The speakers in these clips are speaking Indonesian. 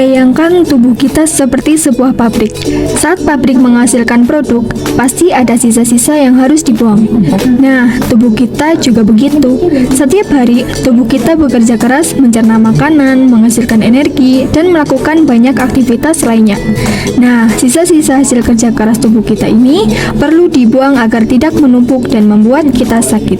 Bayangkan tubuh kita seperti sebuah pabrik. Saat pabrik menghasilkan produk, pasti ada sisa-sisa yang harus dibuang. Nah, tubuh kita juga begitu. Setiap hari, tubuh kita bekerja keras mencerna makanan, menghasilkan energi, dan melakukan banyak aktivitas lainnya. Nah, sisa-sisa hasil kerja keras tubuh kita ini perlu dibuang agar tidak menumpuk dan membuat kita sakit.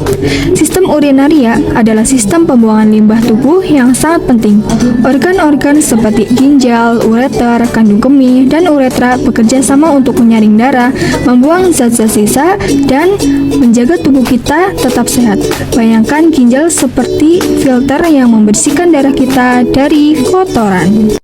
Sistem urinaria adalah sistem pembuangan limbah tubuh yang sangat penting. Organ-organ seperti ginjal, ureter, kandung kemih, dan uretra bekerja sama untuk menyaring darah, membuang zat-zat sisa, dan menjaga tubuh kita tetap sehat. Bayangkan ginjal seperti filter yang membersihkan darah kita dari kotoran.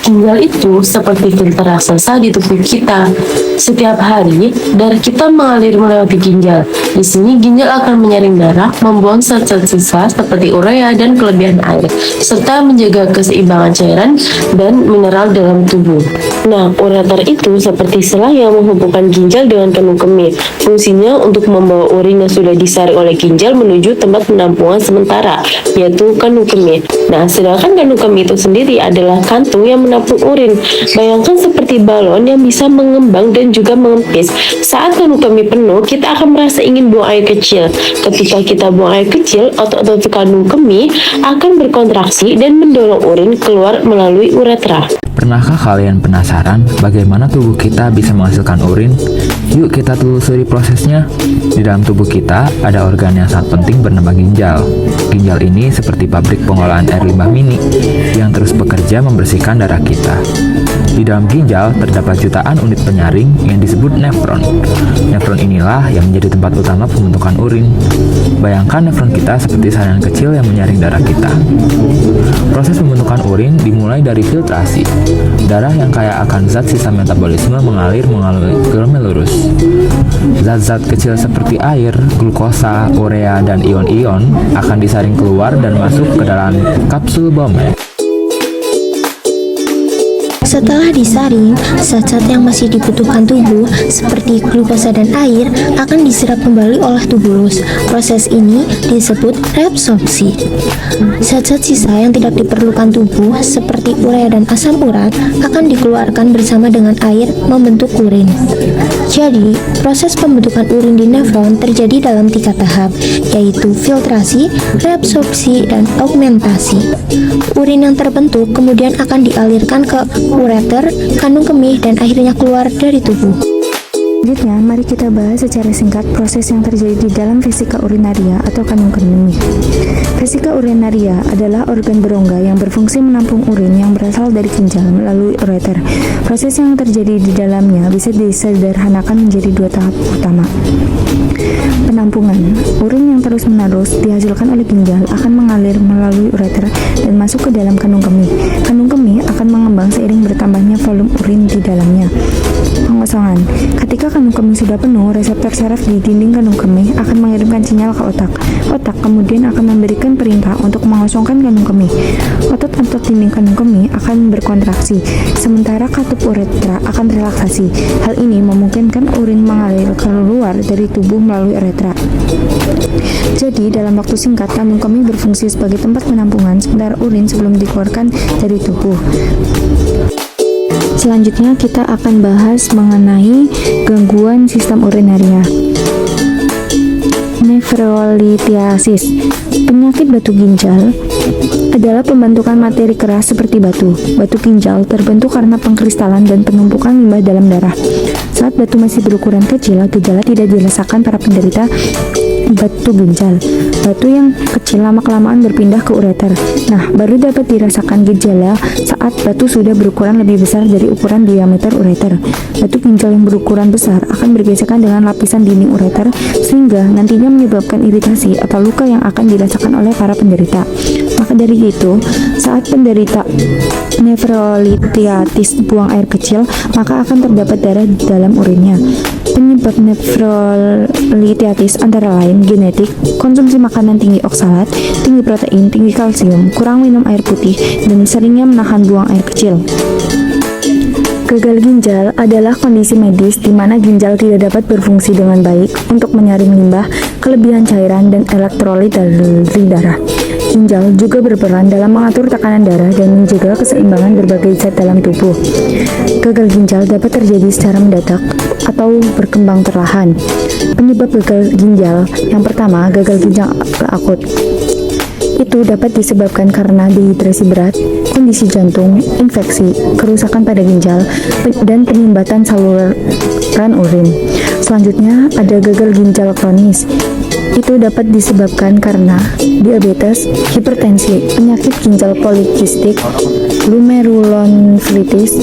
Ginjal itu seperti filter raksasa di tubuh kita. Setiap hari, darah kita mengalir melewati ginjal. Di sini, ginjal akan menyaring darah, membuang zat-zat sisa seperti urea dan kelebihan air, serta menjaga keseimbangan cairan dan mineral dalam tubuh. Nah, ureter itu seperti sela yang menghubungkan ginjal dengan kandung kemih. Fungsinya untuk membawa urin yang sudah disaring oleh ginjal menuju tempat penampungan sementara, yaitu kandung kemih. Nah, sedangkan kandung kemih itu sendiri adalah kantung yang menampung urin. Bayangkan seperti balon yang bisa mengembang dan juga mengempis. Saat kandung kemih penuh, kita akan merasa ingin buang air kecil. Ketika kita buang air kecil, otot-otot kandung kemih akan berkontraksi dan mendorong urin keluar melalui uretra. Pernahkah kalian penasaran bagaimana tubuh kita bisa menghasilkan urin? Yuk kita telusuri prosesnya. Di dalam tubuh kita ada organ yang sangat penting bernama ginjal. Ginjal ini seperti pabrik pengolahan air limbah mini yang terus bekerja membersihkan darah kita. Di dalam ginjal terdapat jutaan unit penyaring yang disebut nefron. Nefron inilah yang menjadi tempat utama pembentukan urin. Bayangkan nefron kita seperti saringan kecil yang menyaring darah kita. Proses pembentukan urin dimulai dari filtrasi. Darah yang kaya akan zat sisa metabolisme mengalir melalui glomerulus. Zat-zat kecil seperti air, glukosa, urea, dan ion-ion akan disaring keluar dan masuk ke dalam kapsul Bowman. Setelah disaring, zat-zat yang masih dibutuhkan tubuh seperti glukosa dan air akan diserap kembali oleh tubulus. Proses ini disebut reabsorpsi. Zat-zat sisa yang tidak diperlukan tubuh seperti urea dan asam urat akan dikeluarkan bersama dengan air membentuk urin. Jadi, proses pembentukan urin di nefron terjadi dalam 3 tahap, yaitu filtrasi, reabsorpsi, dan augmentasi. Urin yang terbentuk kemudian akan dialirkan ke ureter, kandung kemih, dan akhirnya keluar dari tubuh. Selanjutnya, mari kita bahas secara singkat proses yang terjadi di dalam vesika urinaria atau kandung kemih. Vesika urinaria adalah organ berongga yang berfungsi menampung urin yang berasal dari ginjal melalui ureter. Proses yang terjadi di dalamnya bisa disederhanakan menjadi 2 tahap utama. Penampungan. Urin yang terus-menerus dihasilkan oleh ginjal akan mengalir melalui ureter dan masuk ke dalam kandung kemih. Kandung kemih akan mengembang seiring bertambahnya volume urin di dalamnya. Pengosongan. Ketika kandung kemih sudah penuh, reseptor saraf di dinding kandung kemih akan mengirimkan sinyal ke otak. Otak kemudian akan memberikan perintah untuk mengosongkan kandung kemih. Otot-otot dinding kandung kemih akan berkontraksi, sementara katup uretra akan relaksasi. Hal ini memungkinkan urin mengalir keluar dari tubuh melalui uretra. Jadi, dalam waktu singkat, kandung kemih berfungsi sebagai tempat penampungan sementara urin sebelum dikeluarkan dari tubuh. Selanjutnya kita akan bahas mengenai gangguan sistem urinaria. Nefrolithiasis. Penyakit batu ginjal adalah pembentukan materi keras seperti batu. Batu ginjal terbentuk karena pengkristalan dan penumpukan limbah dalam darah. Saat batu masih berukuran kecil, gejala tidak dirasakan para penderita batu ginjal. Batu yang kecil lama-kelamaan berpindah ke ureter. Nah, baru dapat dirasakan gejala saat batu sudah berukuran lebih besar dari ukuran diameter ureter. Batu ginjal yang berukuran besar akan bergesekan dengan lapisan dinding ureter sehingga nantinya menyebabkan iritasi atau luka yang akan dirasakan oleh para penderita. Maka dari itu, Saat penderita nefrolitiatis buang air kecil, maka akan terdapat darah di dalam urinnya. Penyebab nefrolitiatis antara lain genetik, konsumsi makanan tinggi oksalat, tinggi protein, tinggi kalsium, kurang minum air putih, dan seringnya menahan buang air kecil. Gagal ginjal adalah kondisi medis di mana ginjal tidak dapat berfungsi dengan baik untuk menyaring limbah, kelebihan cairan, dan elektrolit dari darah. Ginjal juga berperan dalam mengatur tekanan darah dan menjaga keseimbangan berbagai zat dalam tubuh. Gagal ginjal dapat terjadi secara mendadak atau berkembang perlahan. Penyebab gagal ginjal yang pertama, gagal ginjal akut. Itu dapat disebabkan karena dehidrasi berat, kondisi jantung, infeksi, kerusakan pada ginjal, dan penyumbatan saluran urin. Selanjutnya, ada gagal ginjal kronis. Itu dapat disebabkan karena diabetes, hipertensi, penyakit ginjal polikistik, glomerulonefritis,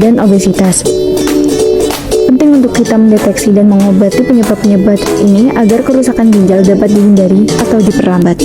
dan obesitas. Penting untuk kita mendeteksi dan mengobati penyebab-penyebab ini agar kerusakan ginjal dapat dihindari atau diperlambat.